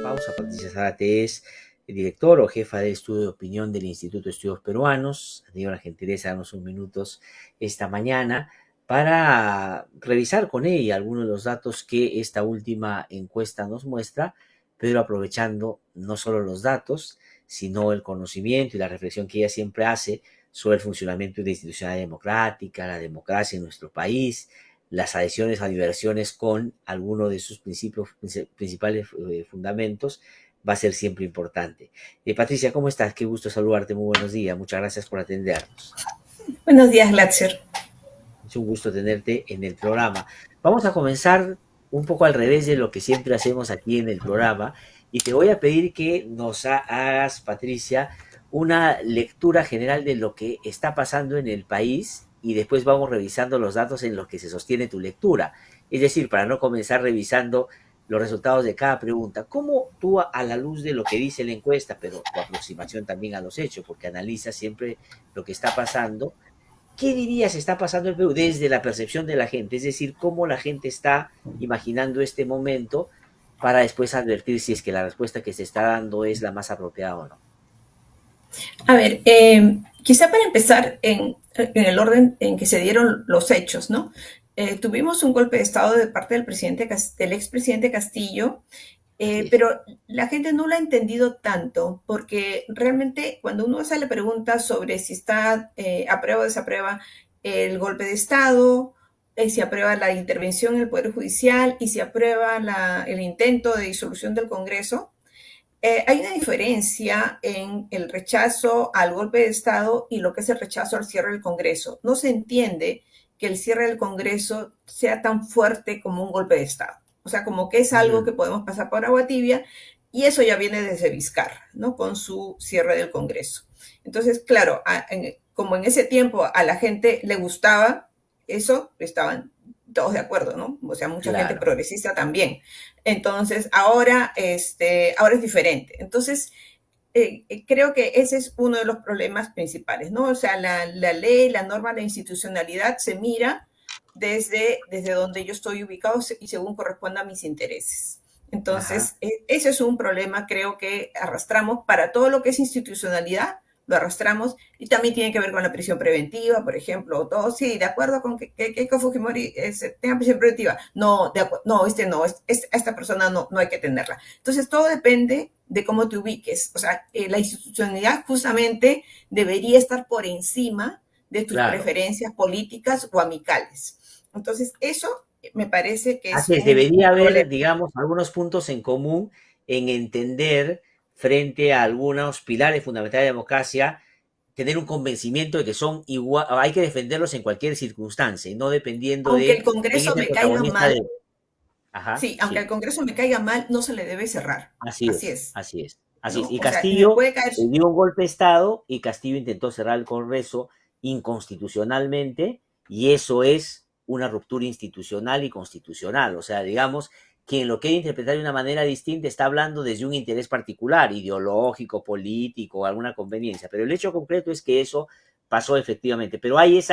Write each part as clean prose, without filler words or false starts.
pausa. Patricia Zárate es director o jefa de estudio de opinión del Instituto de Estudios Peruanos. Ha tenido la gentileza de darnos unos minutos esta mañana para revisar con ella algunos de los datos que esta última encuesta nos muestra, pero aprovechando no solo los datos, sino el conocimiento y la reflexión que ella siempre hace sobre el funcionamiento de la institucionalidad democrática, la democracia en nuestro país, las adhesiones a diversiones con alguno de sus principales fundamentos, va a ser siempre importante. Patricia, ¿cómo estás? Qué gusto saludarte, muy buenos días, muchas gracias por atendernos. Buenos días, Glatzer. Es un gusto tenerte en el programa. Vamos a comenzar un poco al revés de lo que siempre hacemos aquí en el programa y te voy a pedir que nos hagas, Patricia, una lectura general de lo que está pasando en el país y después vamos revisando los datos en los que se sostiene tu lectura. Es decir, para no comenzar revisando los resultados de cada pregunta, ¿cómo tú a la luz de lo que dice la encuesta, pero tu aproximación también a los hechos, porque analizas siempre lo que está pasando, ¿qué dirías está pasando en Perú desde la percepción de la gente? Es decir, cómo la gente está imaginando este momento para después advertir si es que la respuesta que se está dando es la más apropiada o no. A ver, quizá para empezar en el orden en que se dieron los hechos, ¿no? Tuvimos un golpe de Estado de parte del expresidente Castillo, Así es. pero la gente no lo ha entendido tanto, porque realmente cuando uno hace la pregunta sobre si está aprueba o desaprueba el golpe de Estado, si aprueba la intervención en el Poder Judicial y si aprueba el intento de disolución del Congreso, hay una diferencia en el rechazo al golpe de Estado y lo que es el rechazo al cierre del Congreso. No se entiende que el cierre del Congreso sea tan fuerte como un golpe de Estado. O sea, como que es algo que podemos pasar por agua tibia y eso ya viene desde Vizcarra, ¿no? Con su cierre del Congreso. Entonces, claro, como en ese tiempo a la gente le gustaba eso, estaban todos de acuerdo, ¿no? O sea, mucha gente Claro. progresista también. Entonces, ahora es diferente. Entonces, creo que ese es uno de los problemas principales, ¿no? O sea, la ley, la norma, la institucionalidad se mira desde donde yo estoy ubicado y según corresponda a mis intereses. Ajá. Entonces, ese es un problema, creo que arrastramos para todo lo que es institucionalidad, lo arrastramos y también tiene que ver con la prisión preventiva, por ejemplo, todo, sí, de acuerdo con que Keiko Fujimori tenga prisión preventiva, no, no, esta persona no hay que tenerla. Entonces, todo depende de cómo te ubiques. O sea, la institucionalidad justamente debería estar por encima de tus Claro. preferencias políticas o amicales. Entonces, eso me parece que es Así es, debería un haber, problema. digamos, algunos puntos en común en entender frente a algunos pilares fundamentales de la democracia, tener un convencimiento de que son igual, hay que defenderlos en cualquier circunstancia y no dependiendo Aunque de el quién Congreso es el me caiga protagonista mal, de... Ajá, sí, aunque el sí. Congreso me caiga mal, no se le debe cerrar. Así Así es, es, así es, así es. ¿no? Y O sea, me Castillo puede caer. dio un golpe de Estado y Castillo intentó cerrar el Congreso inconstitucionalmente y eso es una ruptura institucional y constitucional. O sea, digamos, quien lo quiere interpretar de una manera distinta está hablando desde un interés particular, ideológico, político, alguna conveniencia. Pero el hecho concreto es que eso pasó efectivamente. Pero hay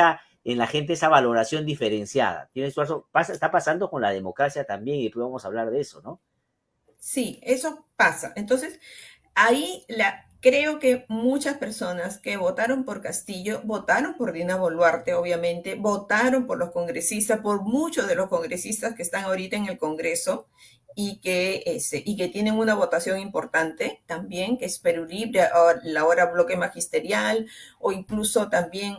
en la gente esa valoración diferenciada. Tienes tu razón, está pasando con la democracia también y después vamos a hablar de eso, ¿no? Sí, eso pasa. Entonces, creo que muchas personas que votaron por Castillo, votaron por Dina Boluarte, obviamente, votaron por los congresistas, por muchos de los congresistas que están ahorita en el Congreso y que tienen una votación importante también, que es Perú Libre, la hora Bloque Magisterial, o incluso también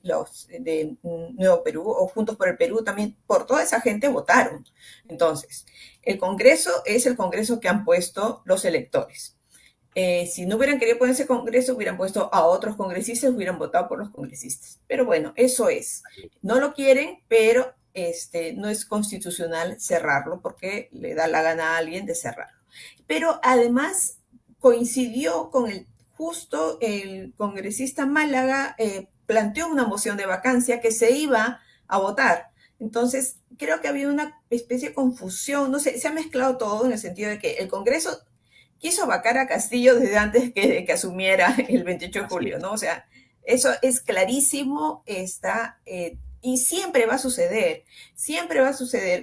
los de Nuevo Perú o Juntos por el Perú, también por toda esa gente votaron. Entonces, el Congreso es el Congreso que han puesto los electores. Si no hubieran querido poner ese Congreso, hubieran puesto a otros congresistas, hubieran votado por los congresistas. Pero bueno, eso es. No lo quieren, pero no es constitucional cerrarlo porque le da la gana a alguien de cerrarlo. Pero además coincidió con justo el congresista Málaga planteó una moción de vacancia que se iba a votar. Entonces, creo que había una especie de confusión, no sé, se ha mezclado todo en el sentido de que el Congreso quiso vacar a Castillo desde antes que asumiera el 28 de Así julio, es. ¿no? O sea, eso es clarísimo, está Y siempre va a suceder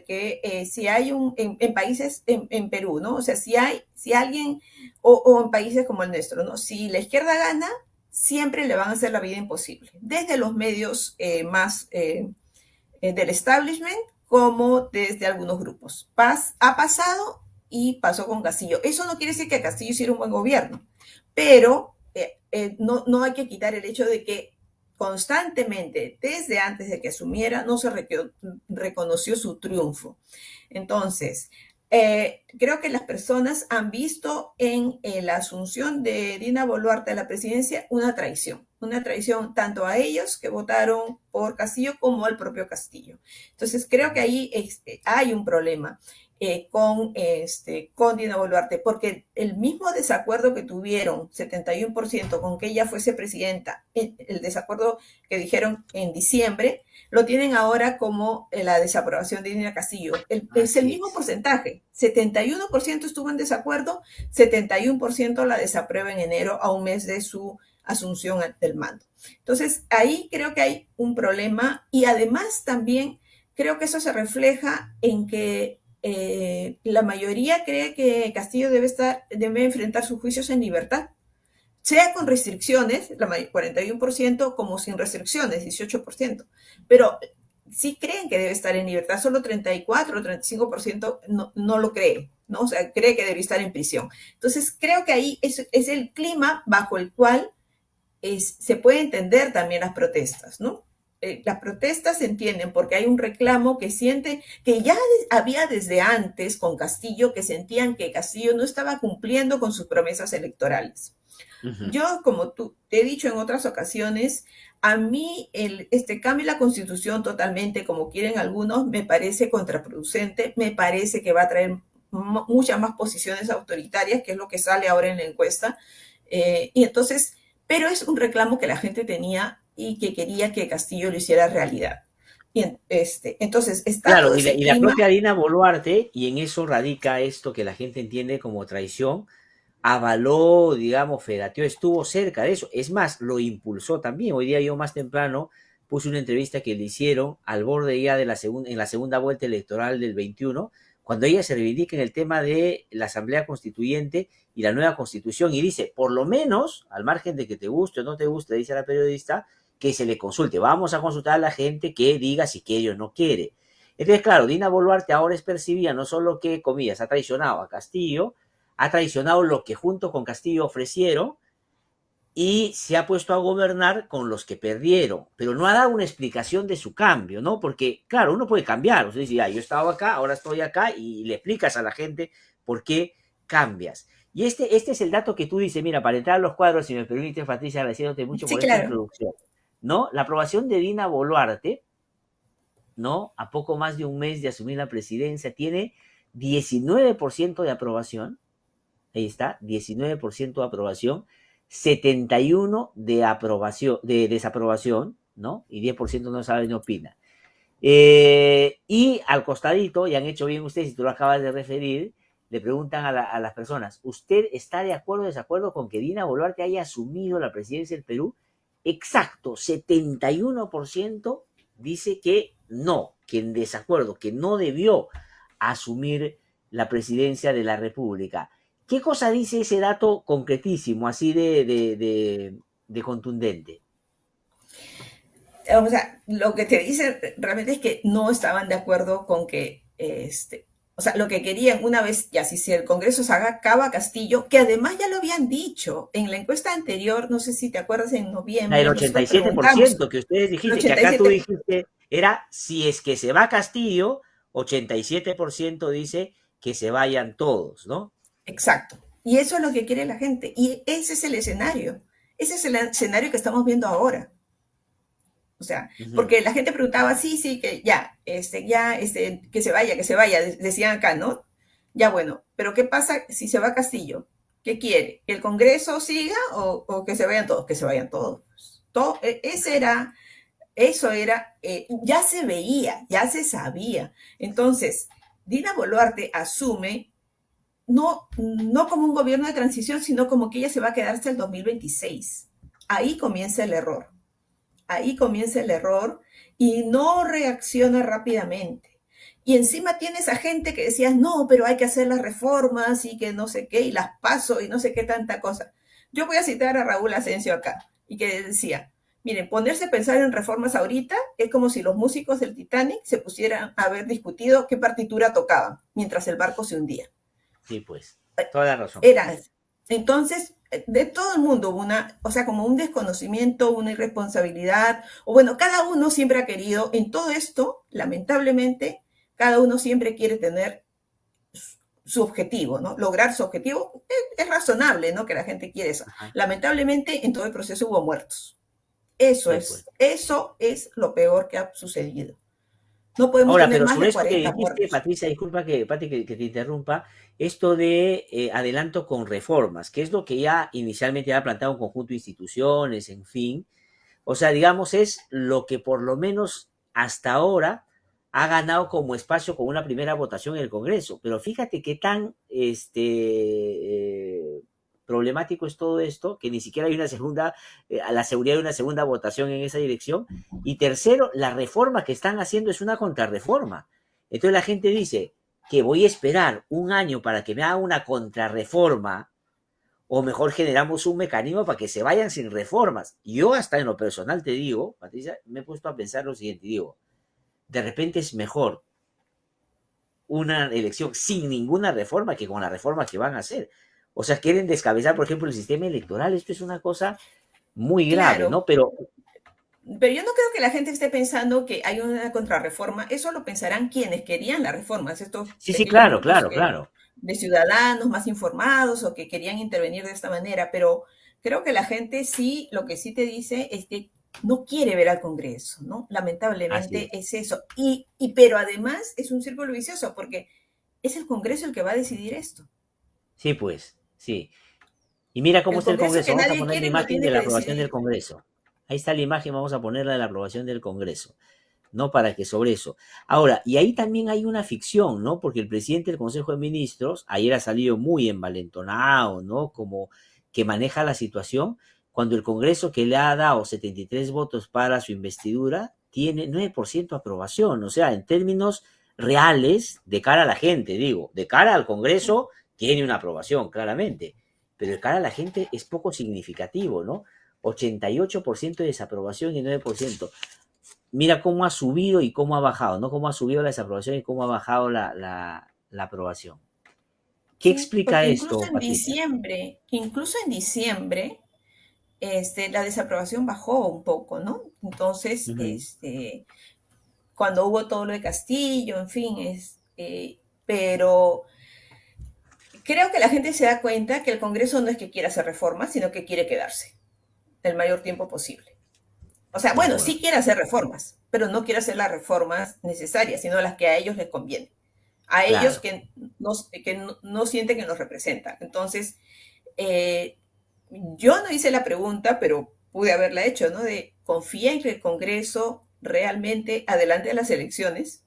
que si hay en países, en Perú, ¿no? O sea, si alguien, o en países como el nuestro, ¿no? Si la izquierda gana, siempre le van a hacer la vida imposible, desde los medios más del establishment como desde algunos grupos. Ha pasado y pasó con Castillo. Eso no quiere decir que Castillo hiciera un buen gobierno, pero no hay que quitar el hecho de que constantemente, desde antes de que asumiera, no se reconoció su triunfo. Entonces, creo que las personas han visto en la asunción de Dina Boluarte a la presidencia una traición tanto a ellos que votaron por Castillo como al propio Castillo. Entonces, creo que ahí hay un problema con Dina Boluarte, porque el mismo desacuerdo que tuvieron, 71%, con que ella fuese presidenta, el desacuerdo que dijeron en diciembre, lo tienen ahora como la desaprobación de Dina Castillo. Es el mismo porcentaje. 71% estuvo en desacuerdo, 71% la desaprueba en enero, a un mes de su asunción del mando. Entonces, ahí creo que hay un problema y además también creo que eso se refleja en que la mayoría cree que Castillo debe enfrentar sus juicios en libertad, sea con restricciones, 41%, como sin restricciones, 18%, pero sí creen que debe estar en libertad, solo 34 o 35% no lo cree, ¿no? O sea, cree que debe estar en prisión. Entonces, creo que ahí es el clima bajo el cual se puede entender también las protestas, ¿no? Las protestas se entienden porque hay un reclamo que siente, que ya había desde antes con Castillo, que sentían que Castillo no estaba cumpliendo con sus promesas electorales. Yo, como te he dicho en otras ocasiones, a mí este cambio en la Constitución totalmente, como quieren algunos, me parece contraproducente, me parece que va a traer muchas más posiciones autoritarias, que es lo que sale ahora en la encuesta. Y entonces, pero es un reclamo que la gente tenía y que quería que Castillo lo hiciera realidad. Y entonces, está todo Claro, ese y la clima. propia Dina Boluarte, y en eso radica esto que la gente entiende como traición, avaló, digamos, fedateó, estuvo cerca de eso. Es más, lo impulsó también. Hoy día yo más temprano puse una entrevista que le hicieron al borde ya de en la segunda vuelta electoral del 21, cuando ella se reivindica en el tema de la Asamblea Constituyente y la nueva Constitución y dice, por lo menos, al margen de que te guste o no te guste, dice la periodista, que se le consulte. Vamos a consultar a la gente que diga si quiere o no quiere. Entonces, claro, Dina Boluarte ahora es percibida no solo que, comillas, ha traicionado a Castillo, ha traicionado lo que junto con Castillo ofrecieron y se ha puesto a gobernar con los que perdieron, pero no ha dado una explicación de su cambio, ¿no? Porque, claro, uno puede cambiar, o sea, dice, ya, yo estaba acá, ahora estoy acá, y le explicas a la gente por qué cambias. Y este es el dato que tú dices, mira, para entrar a los cuadros, si me permites, Patricia, agradeciéndote mucho Sí, por esta claro. introducción, ¿no? La aprobación de Dina Boluarte, ¿no? A poco más de un mes de asumir la presidencia, tiene 19% de aprobación, ahí está, 19% de aprobación, 71% de aprobación, de desaprobación, ¿no? Y 10% no sabe ni opina. Y al costadito, y han hecho bien ustedes, si tú lo acabas de referir, le preguntan a las personas, ¿usted está de acuerdo o desacuerdo con que Dina Boluarte haya asumido la presidencia del Perú? Exacto, 71% dice que no, que en desacuerdo, que no debió asumir la presidencia de la República. ¿Qué cosa dice ese dato concretísimo, así de contundente? O sea, lo que te dicen realmente es que no estaban de acuerdo con que, o sea, lo que querían una vez, ya si el Congreso se acaba Castillo, que además ya lo habían dicho en la encuesta anterior, no sé si te acuerdas, en El noviembre, ochenta nosotros y siete por preguntamos, ciento que ustedes el dijiste, que acá tú 87%, dijiste, era si es que se va Castillo, 87% dice que se vayan todos, ¿no? exacto. Y eso es lo que quiere la gente. Y ese es el escenario. Ese es el escenario que estamos viendo ahora. O sea, Uh -huh. porque la gente preguntaba, sí, sí, que que se vaya, decían acá, ¿no? Ya bueno, pero ¿qué pasa si se va Castillo? ¿Qué quiere? ¿Que el Congreso siga o que se vayan todos? Que se vayan todos. Eso era, ya se veía, ya se sabía. Entonces, Dina Boluarte asume no como un gobierno de transición, sino como que ella se va a quedar hasta el 2026. Ahí comienza el error. ahí comienza el error y no reacciona rápidamente. Y encima tienes a gente que decía, no, pero hay que hacer las reformas y que no sé qué, y las paso y no sé qué tanta cosa. Yo voy a citar a Raúl Asensio acá, y que decía, miren, ponerse a pensar en reformas ahorita es como si los músicos del Titanic se pusieran a haber discutido qué partitura tocaban mientras el barco se hundía. Sí, pues, toda la razón. Era, entonces, de todo el mundo hubo una, o sea, como un desconocimiento, una irresponsabilidad, o bueno, cada uno siempre ha querido, en todo esto, lamentablemente, cada uno siempre quiere tener su objetivo, ¿no? Lograr su objetivo es razonable, ¿no? Que la gente quiere eso. Ajá. Lamentablemente, en todo el proceso hubo muertos. Sí, pues. Eso es lo peor que ha sucedido. No podemos Ahora, tener pero más sobre de esto que 40 dijiste, muertos. Patricia, disculpa que, Pati, que te interrumpa, esto de adelanto con reformas, que es lo que ya inicialmente ha planteado un conjunto de instituciones, en fin. O sea, digamos, es lo que por lo menos hasta ahora ha ganado como espacio con una primera votación en el Congreso. Pero fíjate qué tan problemático es todo esto, que ni siquiera hay una segunda, a la seguridad de una segunda votación en esa dirección. Y tercero, la reforma que están haciendo es una contrarreforma. Entonces la gente dice que voy a esperar un año para que me haga una contrarreforma, o mejor generamos un mecanismo para que se vayan sin reformas. Yo hasta en lo personal te digo, Patricia, me he puesto a pensar lo siguiente, digo, de repente es mejor una elección sin ninguna reforma que con la reforma que van a hacer. O sea, quieren descabezar, por ejemplo, el sistema electoral. Esto es una cosa muy grave, Claro, ¿no? Pero pero yo no creo que la gente esté pensando que hay una contrarreforma. Eso lo pensarán quienes querían las reformas, estos sí, sí, pequeños claro, grupos claro, claro. de ciudadanos más informados o que querían intervenir de esta manera. Pero creo que la gente sí, lo que sí te dice es que no quiere ver al Congreso, ¿no? Así Lamentablemente es. es eso. Pero además es un círculo vicioso porque es el Congreso el que va a decidir esto. Sí, pues, sí. Y mira cómo El está el Congreso Congreso. que Vamos a nadie poner la quiere lo imagen tiene de la que aprobación del decidir. Congreso. Ahí está la imagen, vamos a ponerla de la aprobación del Congreso. ¿No? Para que sobre eso. Ahora, y ahí también hay una ficción, ¿no? Porque el presidente del Consejo de Ministros ayer ha salido muy envalentonado, ¿no? Como que maneja la situación, cuando el Congreso que le ha dado 73 votos para su investidura tiene 9% aprobación, o sea, en términos reales, de cara a la gente, digo, de cara al Congreso tiene una aprobación, claramente, pero de cara a la gente es poco significativo, ¿no? 88% de desaprobación y 9%. Mira cómo ha subido y cómo ha bajado, ¿no? Cómo ha subido la desaprobación y cómo ha bajado la aprobación. ¿Qué Sí, explica porque esto, Patricia? incluso en diciembre, la desaprobación bajó un poco, ¿no? Entonces, Ujú. cuando hubo todo lo de Castillo, en fin, pero creo que la gente se da cuenta que el Congreso no es que quiera hacer reformas, sino que quiere quedarse el mayor tiempo posible. O sea, De bueno, acuerdo. sí quiere hacer reformas, pero no quiere hacer las reformas necesarias, sino las que a ellos les convienen. A ellos Claro. no sienten que nos representan. Entonces, eh, yo no hice la pregunta, pero pude haberla hecho, ¿no? De confía en que el Congreso realmente adelante a las elecciones,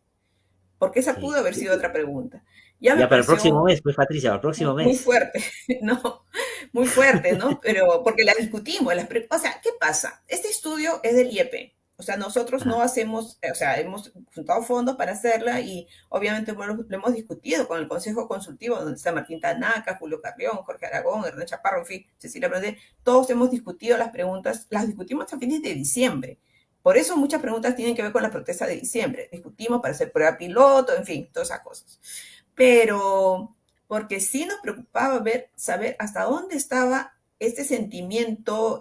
porque esa pudo Sí. haber sido otra pregunta. Ya me Ya para el próximo pareció mes, pues, Patricia, para el próximo muy mes. fuerte, ¿no? Muy fuerte, ¿no? Pero porque la discutimos, o sea, ¿qué pasa? Este estudio es del IEP, o sea, nosotros no Ajá. hacemos, o sea, hemos juntado fondos para hacerla y obviamente bueno, lo hemos discutido con el Consejo Consultivo, donde está Martín Tanaca, Julio Carrión, Jorge Aragón, Hernán Chaparro, en fin, Cecilia Blondel, todos hemos discutido las preguntas, las discutimos a fines de diciembre. Por eso muchas preguntas tienen que ver con la protesta de diciembre. Discutimos para hacer prueba piloto, en fin, todas esas cosas. Pero porque sí nos preocupaba saber hasta dónde estaba este sentimiento,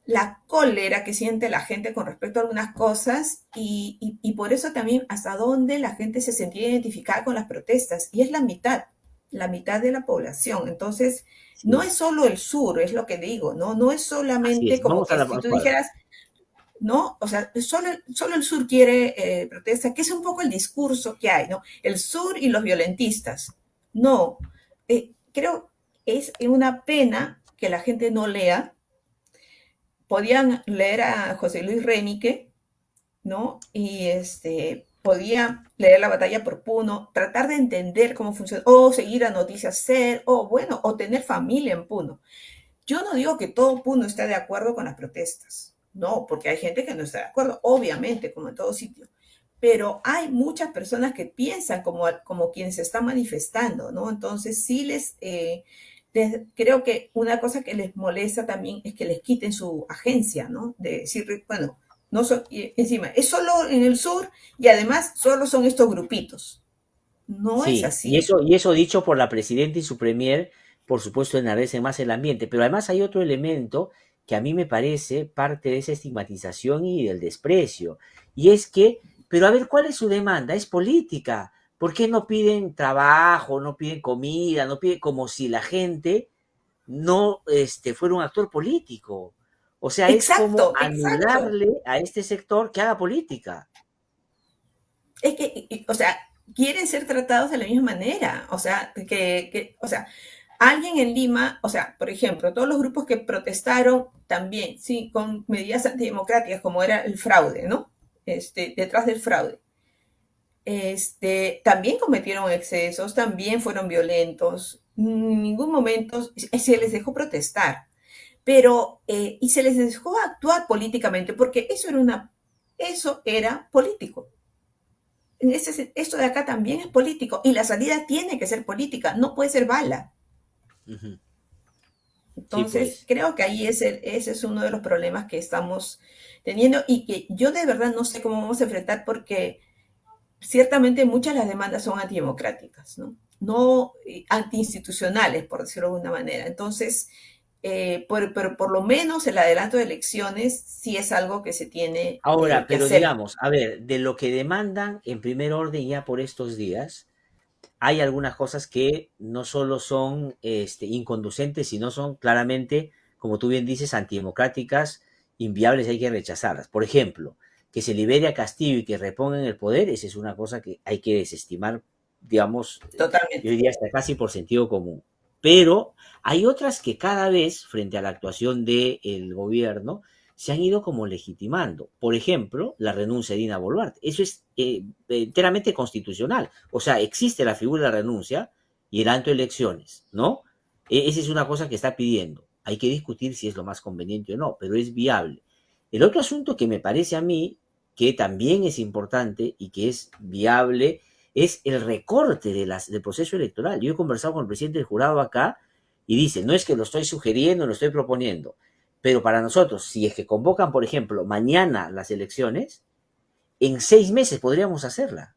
la cólera que siente la gente con respecto a algunas cosas y por eso también hasta dónde la gente se sentía identificada con las protestas. Y es la mitad de la población. Entonces, no Sí. es solo el sur, es lo que digo, ¿no? No es Así solamente es. como Vamos a que la si tú vamos. dijeras, ¿no? O sea, solo el sur quiere protesta, que es un poco el discurso que hay, ¿no? El sur y los violentistas. No, creo es una pena que la gente no lea. Podían leer a José Luis Renique, ¿no? Y podía leer la batalla por Puno, tratar de entender cómo funciona, o seguir a Noticias Ser, o bueno, o tener familia en Puno. Yo no digo que todo el mundo esté de acuerdo con las protestas, no, porque hay gente que no está de acuerdo, obviamente, como en todo sitio, pero hay muchas personas que piensan como quienes se están manifestando, ¿no? Entonces, sí creo que una cosa que les molesta también es que les quiten su agencia, ¿no? De decir, bueno, no son, encima, es solo en el sur y además solo son estos grupitos. No es Sí, y así. eso dicho por la presidenta y su premier, por supuesto, enardece más el ambiente. Pero además hay otro elemento que a mí me parece parte de esa estigmatización y del desprecio. Y es que, pero a ver, ¿cuál es su demanda? Es política. ¿Por qué no piden trabajo, no piden comida, no piden como si la gente no fuera un actor político? O sea, es como Exacto, exacto. anularle a este sector que haga política. Es que, o sea, quieren ser tratados de la misma manera. O sea, o sea, alguien en Lima, o sea, por ejemplo, todos los grupos que protestaron también, sí, con medidas antidemocráticas, como era el fraude, ¿no? Detrás del fraude. También cometieron excesos, también fueron violentos. En ningún momento se les dejó protestar, pero y se les dejó actuar políticamente, porque eso era político. Esto de acá también es político y la salida tiene que ser política, no puede ser bala. Ujú. Sí, Entonces, pues. creo que ahí ese es uno de los problemas que estamos teniendo y que yo de verdad no sé cómo vamos a enfrentar porque ciertamente muchas de las demandas son antidemocráticas, ¿no? No antiinstitucionales, por decirlo de alguna manera. Entonces, por lo menos el adelanto de elecciones sí es algo que se tiene Ahora, que pero hacer. digamos, a ver, de lo que demandan en primer orden ya por estos días, hay algunas cosas que no solo son inconducentes, sino son claramente, como tú bien dices, antidemocráticas, inviables, hay que rechazarlas. Por ejemplo, que se libere a Castillo y que repongan el poder, esa es una cosa que hay que desestimar, digamos, yo Totalmente. diría hasta casi por sentido común. Pero hay otras que cada vez, frente a la actuación del gobierno, se han ido como legitimando. Por ejemplo, la renuncia de Dina Boluarte. Eso es enteramente constitucional. O sea, existe la figura de la renuncia y el alto elecciones, ¿no? Esa es una cosa que está pidiendo. Hay que discutir si es lo más conveniente o no, pero es viable. El otro asunto que me parece a mí que también es importante y que es viable es el recorte del proceso electoral. Yo he conversado con el presidente del jurado acá y dice, no es que lo estoy sugiriendo, lo estoy proponiendo, pero para nosotros, si es que convocan, por ejemplo, mañana las elecciones, en 6 meses podríamos hacerla.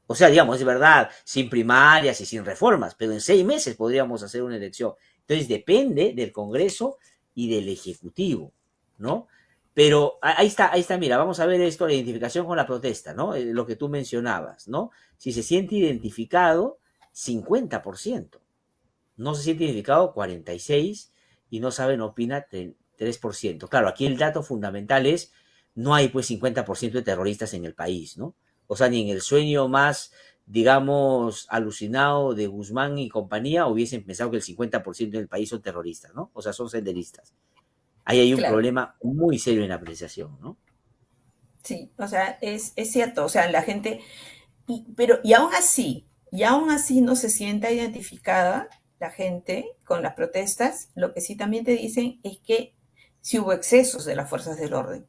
O sea, digamos, es verdad, sin primarias y sin reformas, pero en 6 meses podríamos hacer una elección. Entonces depende del Congreso y del Ejecutivo, ¿no? Pero ahí está, mira, vamos a ver esto, la identificación con la protesta, ¿no? Lo que tú mencionabas, ¿no? Si se siente identificado, 50%. No se siente identificado, 46%, y no sabe, no opina, 3%. Claro, aquí el dato fundamental es, no hay pues 50% de terroristas en el país, ¿no? O sea, ni en el sueño más, digamos, alucinado de Guzmán y compañía hubiesen pensado que el 50% del país son terroristas, ¿no? O sea, son senderistas. Ahí hay un Claro, problema muy serio en la apreciación, ¿no? sí, o sea, es cierto, o sea, la gente, y aún así no se sienta identificada la gente con las protestas, lo que sí también te dicen es que sí hubo excesos de las fuerzas del orden.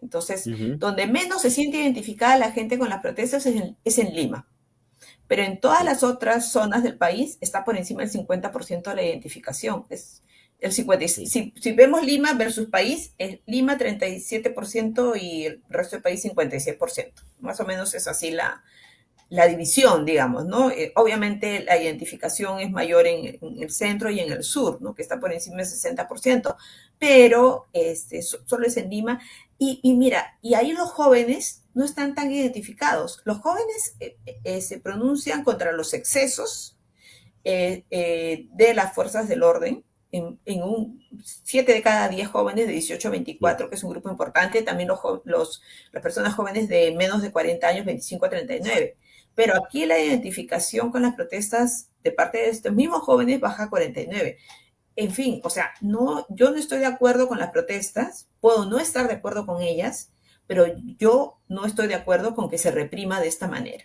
Entonces, Ujú. donde menos se siente identificada la gente con las protestas es en Lima, pero en todas Sí, las otras zonas del país está por encima del 50% de la identificación. Es el 50, sí, si vemos Lima versus país, es Lima 37% y el resto del país 56%. Más o menos es así la división, digamos, ¿no? Obviamente la identificación es mayor en, el centro y en el sur, ¿no? Que está por encima del 60%, pero solo es en Lima. Mira, y ahí los jóvenes no están tan identificados. Los jóvenes se pronuncian contra los excesos de las fuerzas del orden. En 7 de cada 10 jóvenes de 18 a sí. 24, que es un grupo importante, también las personas jóvenes de menos de 40 años, 25 a 39. Pero aquí la identificación con las protestas de parte de estos mismos jóvenes baja a 49. En fin, o sea, no, yo no estoy de acuerdo con las protestas, puedo no estar de acuerdo con ellas, pero yo no estoy de acuerdo con que se reprima de esta manera,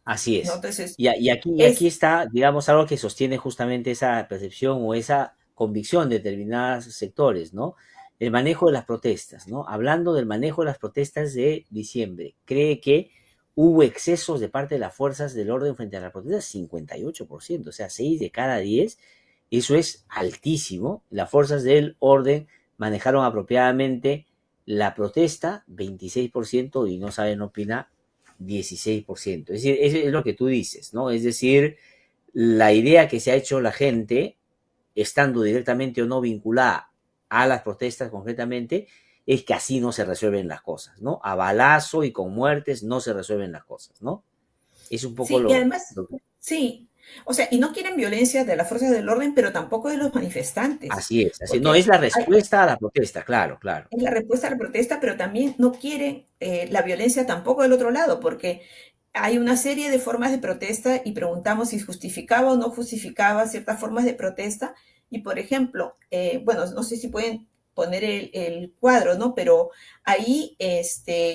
Así ¿no? es. Entonces, Y aquí es, está, digamos, algo que sostiene justamente esa percepción o esa convicción de determinados sectores, ¿no? El manejo de las protestas, ¿no? Hablando del manejo de las protestas de diciembre, cree que hubo excesos de parte de las fuerzas del orden frente a las protestas, 58%, o sea, 6 de cada 10, eso es altísimo. Las fuerzas del orden manejaron apropiadamente la protesta, 26%, y no saben opinar, 16%. Es decir, es lo que tú dices, ¿no? Es decir, la idea que se ha hecho la gente, estando directamente o no vinculada a las protestas concretamente, es que así no se resuelven las cosas, ¿no? A balazo y con muertes no se resuelven las cosas, ¿no? Es un poco Sí, y además, sí, o sea, y no quieren violencia de las fuerzas del orden, pero tampoco de los manifestantes, Así es, así no porque es la hay, respuesta a la protesta, claro, claro. es la respuesta a la protesta, pero también no quieren la violencia tampoco del otro lado, porque hay una serie de formas de protesta y preguntamos si justificaba o no justificaba ciertas formas de protesta. Y, por ejemplo, bueno, no sé si pueden poner el cuadro, ¿no? Pero ahí,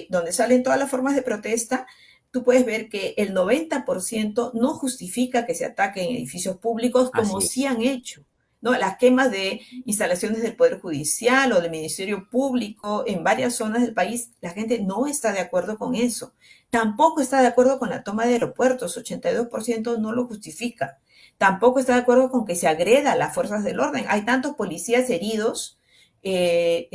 donde salen todas las formas de protesta, tú puedes ver que el 90% no justifica que se ataquen edificios públicos como Así sí es. han hecho. ¿No? Las quemas de instalaciones del Poder Judicial o del Ministerio Público en varias zonas del país, la gente no está de acuerdo con eso. Tampoco está de acuerdo con la toma de aeropuertos, 82% no lo justifica. Tampoco está de acuerdo con que se agreda a las fuerzas del orden. Hay tantos policías heridos que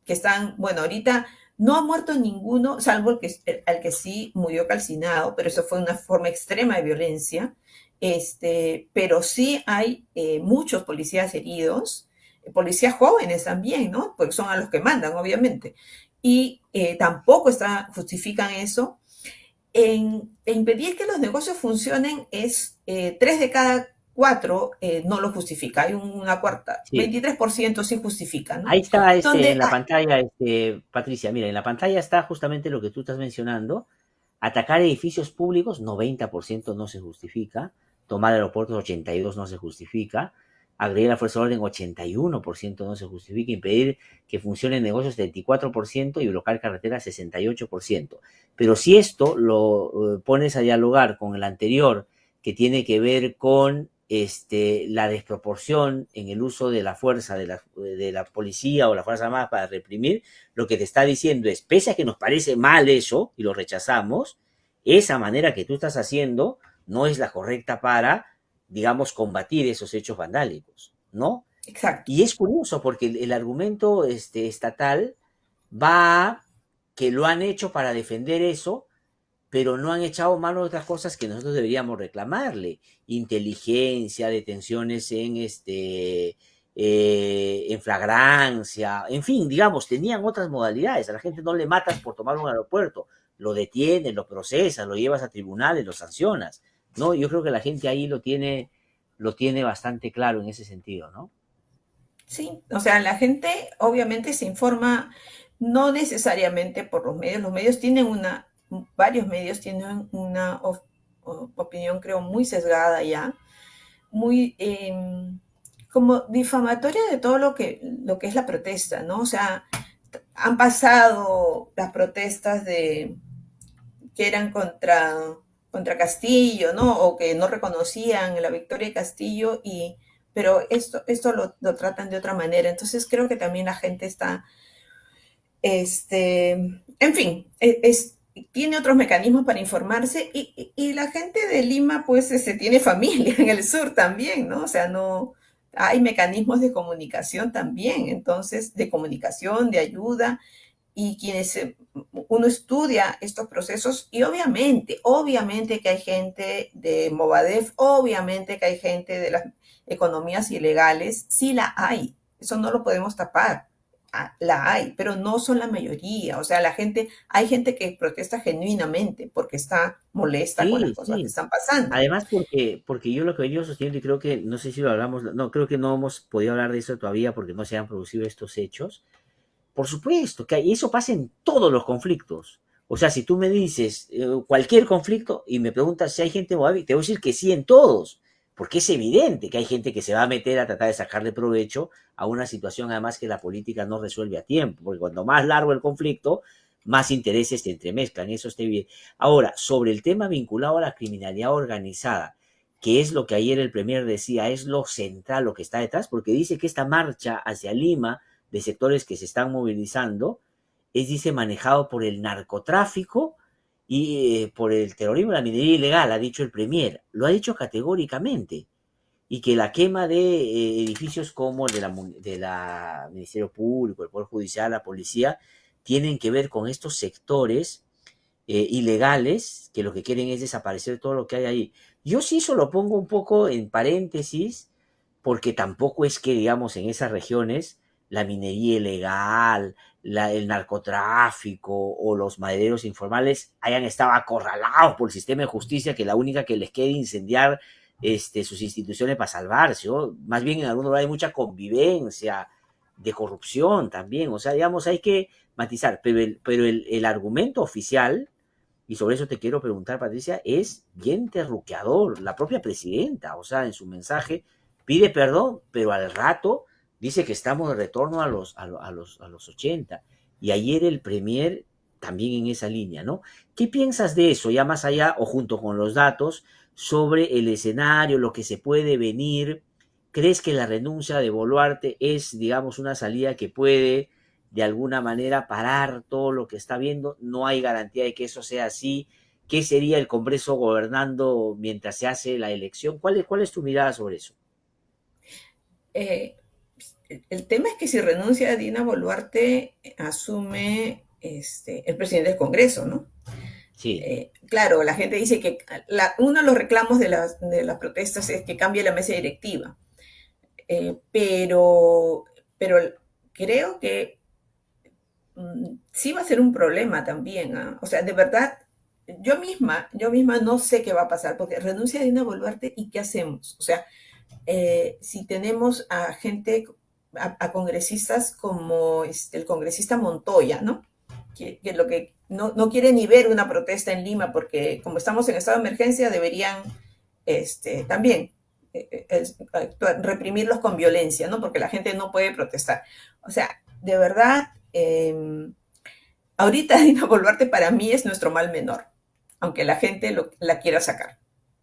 están, bueno, ahorita no ha muerto ninguno, salvo el que sí murió calcinado, pero eso fue una forma extrema de violencia. Pero sí hay muchos policías heridos, policías jóvenes también, ¿no? Porque son a los que mandan, obviamente. Y tampoco justifican eso. En impedir que los negocios funcionen es 3 de cada 4 no lo justifica. Hay una cuarta, Sí. 23% sí justifica, ¿no? Ahí está en Donde, la pantalla, Patricia, mira, en la pantalla está justamente lo que tú estás mencionando. Atacar edificios públicos, 90% no se justifica. Tomar aeropuertos, 82% no se justifica. Agredir a la fuerza de orden, 81% no se justifica. Impedir que funcionen negocios, 34%. Y bloquear carreteras, 68%. Pero si esto lo pones a dialogar con el anterior, que tiene que ver con la desproporción en el uso de la fuerza de la policía o la Fuerza Armada para reprimir, lo que te está diciendo es, pese a que nos parece mal eso y lo rechazamos, esa manera que tú estás haciendo no es la correcta para, digamos, combatir esos hechos vandálicos, ¿no? exacto. Y es curioso porque el argumento estatal va que lo han hecho para defender eso, pero no han echado mano de otras cosas que nosotros deberíamos reclamarle. Inteligencia, detenciones en flagrancia, en fin, digamos, tenían otras modalidades. A la gente no le matas por tomar un aeropuerto, lo detienes, lo procesas, lo llevas a tribunales, lo sancionas, ¿no? Yo creo que la gente ahí lo tiene bastante claro en ese sentido, ¿no? Sí, o sea, la gente obviamente se informa no necesariamente por los medios tienen varios medios tienen una opinión creo muy sesgada ya, muy como difamatoria de todo lo que es la protesta, ¿no? O sea, han pasado las protestas que eran contra Castillo, ¿no? O que no reconocían la victoria de Castillo, pero esto lo tratan de otra manera. Entonces creo que también la gente está, en fin, tiene otros mecanismos para informarse y la gente de Lima pues tiene familia en el sur también, ¿no? O sea, no, hay mecanismos de comunicación también, entonces, de comunicación, de ayuda, y uno estudia estos procesos y obviamente que hay gente de Movadef, obviamente que hay gente de las economías ilegales, sí la hay, eso no lo podemos tapar, la hay, pero no son la mayoría, o sea, hay gente que protesta genuinamente porque está molesta con las Sí, cosas que sí. están pasando. Además, porque yo lo que he venido sosteniendo, y creo que, no sé si lo hablamos, no, creo que no hemos podido hablar de eso todavía porque no se han producido estos hechos. Por supuesto, que eso pasa en todos los conflictos. O sea, si tú me dices cualquier conflicto y me preguntas si hay gente móvil, te voy a decir que sí en todos, porque es evidente que hay gente que se va a meter a tratar de sacarle provecho a una situación además que la política no resuelve a tiempo, porque cuando más largo el conflicto, más intereses se entremezclan, eso está bien. Ahora, sobre el tema vinculado a la criminalidad organizada, que es lo que ayer el Premier decía, es lo central, lo que está detrás, porque dice que esta marcha hacia Lima de sectores que se están movilizando es, dice, manejado por el narcotráfico y por el terrorismo y la minería ilegal, ha dicho el Premier. Lo ha dicho categóricamente. Y que la quema de edificios como el de la Ministerio Público, el Poder Judicial, la policía, tienen que ver con estos sectores ilegales que lo que quieren es desaparecer todo lo que hay ahí. Yo sí solo pongo un poco en paréntesis, porque tampoco es que, digamos, en esas regiones la minería ilegal, el narcotráfico o los madereros informales hayan estado acorralados por el sistema de justicia, que la única que les queda incendiar sus instituciones para salvarse, ¿no? Más bien en algún lugar hay mucha convivencia de corrupción también, o sea, digamos, hay que matizar, pero el argumento oficial, y sobre eso te quiero preguntar, Patricia, es bien terruqueador. La propia presidenta, o sea, en su mensaje pide perdón, pero al rato dice que estamos de retorno a los 80. Y ayer el Premier también en esa línea, ¿no? ¿Qué piensas de eso, ya más allá o junto con los datos, sobre el escenario, lo que se puede venir? ¿Crees que la renuncia de Boluarte es, digamos, una salida que puede de alguna manera parar todo lo que está viendo? No hay garantía de que eso sea así. ¿Qué sería el Congreso gobernando mientras se hace la elección? ¿Cuál es tu mirada sobre eso? Eh, el tema es que si renuncia a Dina Boluarte, asume el presidente del Congreso, ¿no? Sí. Claro, la gente dice que uno de los reclamos de las protestas es que cambie la mesa directiva, pero creo que sí va a ser un problema también, ¿ah? O sea, de verdad, yo misma no sé qué va a pasar, porque renuncia a Dina Boluarte y ¿qué hacemos? O sea, si tenemos a gente, a congresistas como el congresista Montoya, ¿no? Que lo que no quiere ni ver una protesta en Lima, porque como estamos en estado de emergencia, deberían también reprimirlos con violencia, ¿no? Porque la gente no puede protestar. O sea, de verdad, ahorita Dina Boluarte para mí es nuestro mal menor, aunque la gente la quiera sacar.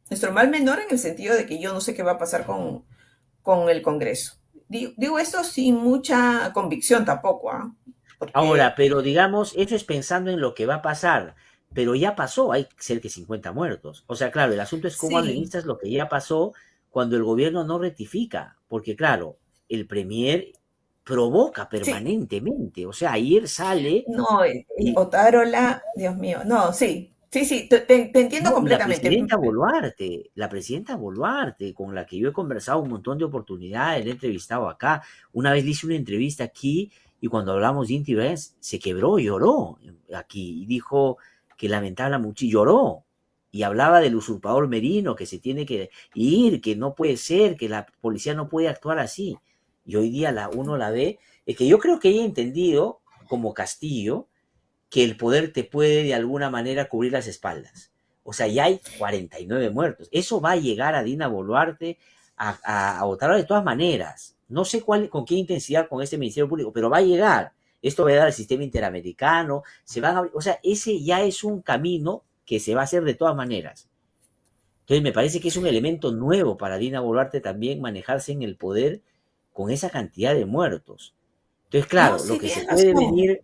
Nuestro mal menor en el sentido de que yo no sé qué va a pasar con el Congreso. Digo esto sin mucha convicción tampoco, ¿ah? Ahora, Porque pero digamos, eso es pensando en lo que va a pasar, pero ya pasó, hay cerca de 50 muertos. O sea, claro, el asunto es cómo sí, administras lo que ya pasó cuando el gobierno no rectifica, porque claro, el Premier provoca sí, permanentemente, o sea, ayer sale no, y, Otárola, Dios mío, no, sí, sí, sí, te entiendo no, y completamente. La presidenta Boluarte, con la que yo he conversado un montón de oportunidades, le he entrevistado acá, una vez le hice una entrevista aquí y cuando hablamos de Inti Illimani, se quebró, lloró aquí y dijo que lamentaba mucho, y lloró y hablaba del usurpador Merino, que se tiene que ir, que no puede ser, que la policía no puede actuar así. Y hoy día uno la ve, es que yo creo que ella ha entendido, como Castillo, que el poder te puede de alguna manera cubrir las espaldas. O sea, ya hay 49 muertos. Eso va a llegar a Dina Boluarte a votar de todas maneras. No sé con qué intensidad con este Ministerio Público, pero va a llegar. Esto va a dar al sistema interamericano. O sea, ese ya es un camino que se va a hacer de todas maneras. Entonces, me parece que es un elemento nuevo para Dina Boluarte también manejarse en el poder con esa cantidad de muertos. Entonces, No, claro, lo sí, que se tienes puede razón. venir.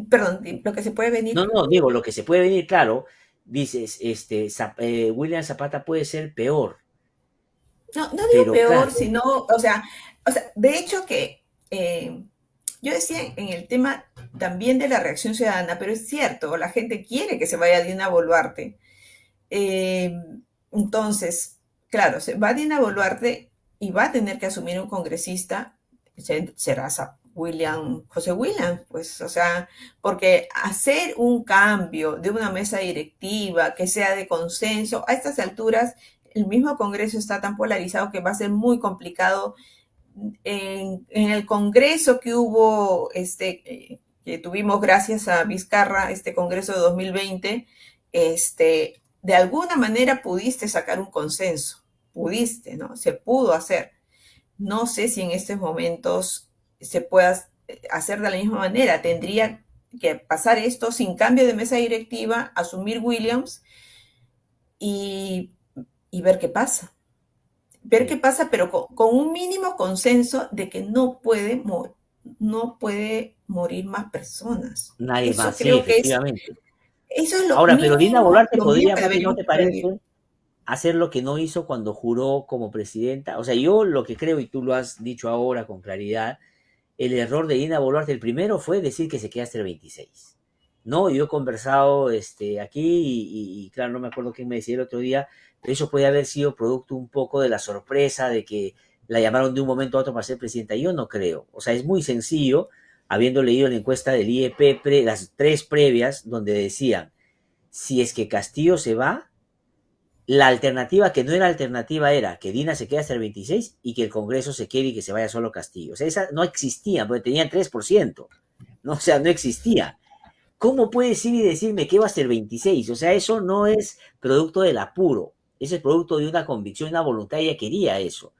Perdón, lo que se puede No, venir. no, digo, lo que se puede venir, claro, dices, William Zapata puede ser peor, No, no digo pero peor, claro, sino, o sea, de hecho que yo decía en el tema también de la reacción ciudadana, pero es cierto, la gente quiere que se vaya Dina Boluarte. Eh, entonces, claro, se va Dina Boluarte y va a tener que asumir un congresista, será José William, pues, o sea, porque hacer un cambio de una mesa directiva que sea de consenso, a estas alturas, el mismo Congreso está tan polarizado que va a ser muy complicado. En el Congreso que hubo, que tuvimos gracias a Vizcarra, este Congreso de 2020, de alguna manera pudiste sacar un consenso, pudiste, ¿no? Se pudo hacer. No sé si en estos momentos se pueda hacer de la misma manera. Tendría que pasar esto sin cambio de mesa directiva, asumir Williams y, y ver qué pasa. Ver qué Sí. pasa, pero con un mínimo consenso de que no puede morir más personas. Nadie Eso más, sí, creo que efectivamente. eso es Ahora, pero Dina Boluarte lo mínimo podría, que Pati, ¿no deberíamos te pedir. parece, hacer lo que no hizo cuando juró como presidenta? O sea, yo lo que creo, y tú lo has dicho ahora con claridad, el error de Dina Boluarte, el primero fue decir que se queda hasta el 26. No, yo he conversado aquí y claro, no me acuerdo quién me decía el otro día, pero eso puede haber sido producto un poco de la sorpresa de que la llamaron de un momento a otro para ser presidenta. Yo no creo. O sea, es muy sencillo, habiendo leído la encuesta del IEP, las tres previas, donde decían, si es que Castillo se va, la alternativa que no era alternativa era que Dina se quede hasta el 26 y que el Congreso se quede y que se vaya solo Castillo. O sea, esa no existía, porque tenían 3%. ¿No? O sea, no existía. ¿Cómo puedes ir y decirme que va hasta el 26? O sea, eso no es producto del apuro. Ese es producto de una convicción, una voluntad. Ella quería eso.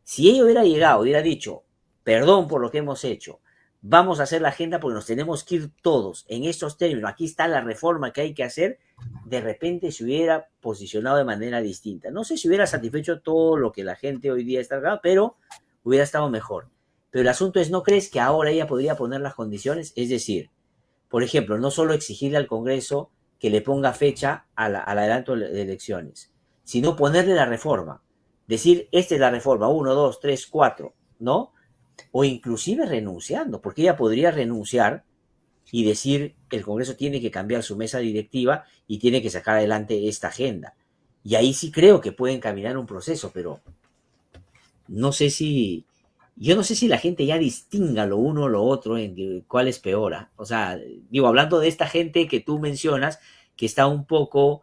Si ella hubiera llegado, hubiera dicho, perdón por lo que hemos hecho, vamos a hacer la agenda porque nos tenemos que ir todos en estos términos, aquí está la reforma que hay que hacer, de repente se hubiera posicionado de manera distinta. No sé si hubiera satisfecho todo lo que la gente hoy día está acá, pero hubiera estado mejor. Pero el asunto es, ¿no crees que ahora ella podría poner las condiciones? Es decir, por ejemplo, no solo exigirle al Congreso que le ponga fecha al adelanto de elecciones, sino ponerle la reforma. Decir, esta es la reforma, uno, dos, tres, cuatro, ¿no? O inclusive renunciando, porque ella podría renunciar y decir, el Congreso tiene que cambiar su mesa directiva y tiene que sacar adelante esta agenda. Y ahí sí creo que pueden caminar un proceso, pero no sé si, yo no sé si la gente ya distinga lo uno o lo otro en cuál es peor. ¿Ah? O sea, digo, hablando de esta gente que tú mencionas, que está un poco,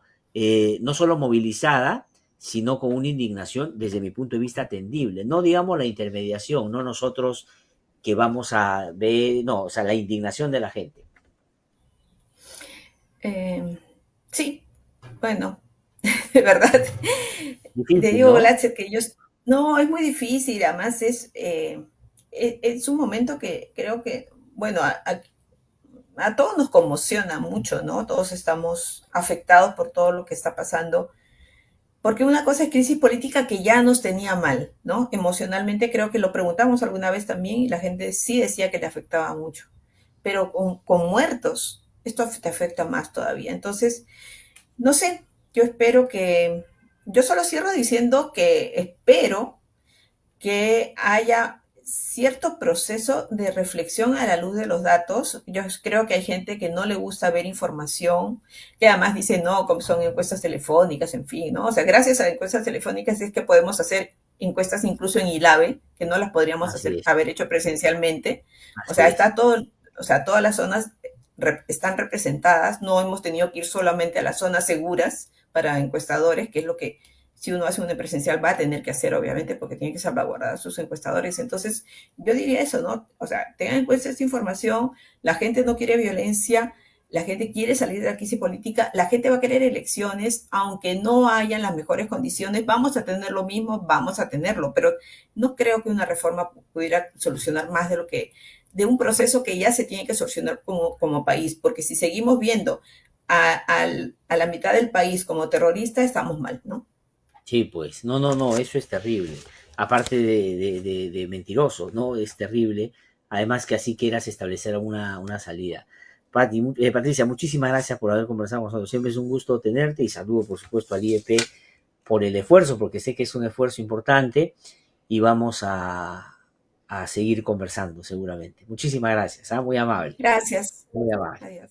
no solo movilizada, sino con una indignación, desde mi punto de vista, atendible. No digamos la intermediación, no nosotros que vamos a ver, no, o sea, la indignación de la gente. Eh, sí, bueno, de verdad. Te Difícil, digo, ¿no? Glatzer, que no, es muy difícil, además es un momento que creo que, bueno, a todos nos conmociona mucho, ¿no? Todos estamos afectados por todo lo que está pasando, porque una cosa es crisis política que ya nos tenía mal, ¿no? Emocionalmente creo que lo preguntamos alguna vez también y la gente sí decía que le afectaba mucho, pero con muertos, esto te afecta más todavía. Entonces, no sé, yo espero que, yo solo cierro diciendo que espero que haya cierto proceso de reflexión a la luz de los datos. Yo creo que hay gente que no le gusta ver información, que además dice, no, como son encuestas telefónicas, en fin, ¿no? O sea, gracias a encuestas telefónicas es que podemos hacer encuestas incluso en ILAVE, que no las podríamos Así es, haber hecho presencialmente. O sea, así es. está todo, o sea, todas las zonas están representadas, no hemos tenido que ir solamente a las zonas seguras para encuestadores, que es lo que si uno hace una presencial va a tener que hacer, obviamente, porque tiene que salvaguardar a sus encuestadores. Entonces, yo diría eso, ¿no? O sea, tengan en cuenta esta información, la gente no quiere violencia, la gente quiere salir de la crisis política, la gente va a querer elecciones, aunque no hayan las mejores condiciones, vamos a tener lo mismo, vamos a tenerlo, pero no creo que una reforma pudiera solucionar más de lo que, de un proceso que ya se tiene que solucionar como país, porque si seguimos viendo a la mitad del país como terrorista, estamos mal, ¿no? Sí, pues, no, no, no, eso es terrible. Aparte de mentiroso, ¿no? Es terrible. Además que así quieras establecer una salida. Patricia, muchísimas gracias por haber conversado con nosotros. Siempre es un gusto tenerte y saludo, por supuesto, al IEP por el esfuerzo, porque sé que es un esfuerzo importante y vamos a seguir conversando seguramente. Muchísimas gracias, ¿ah? Muy amable, Gracias. muy amable. Adiós.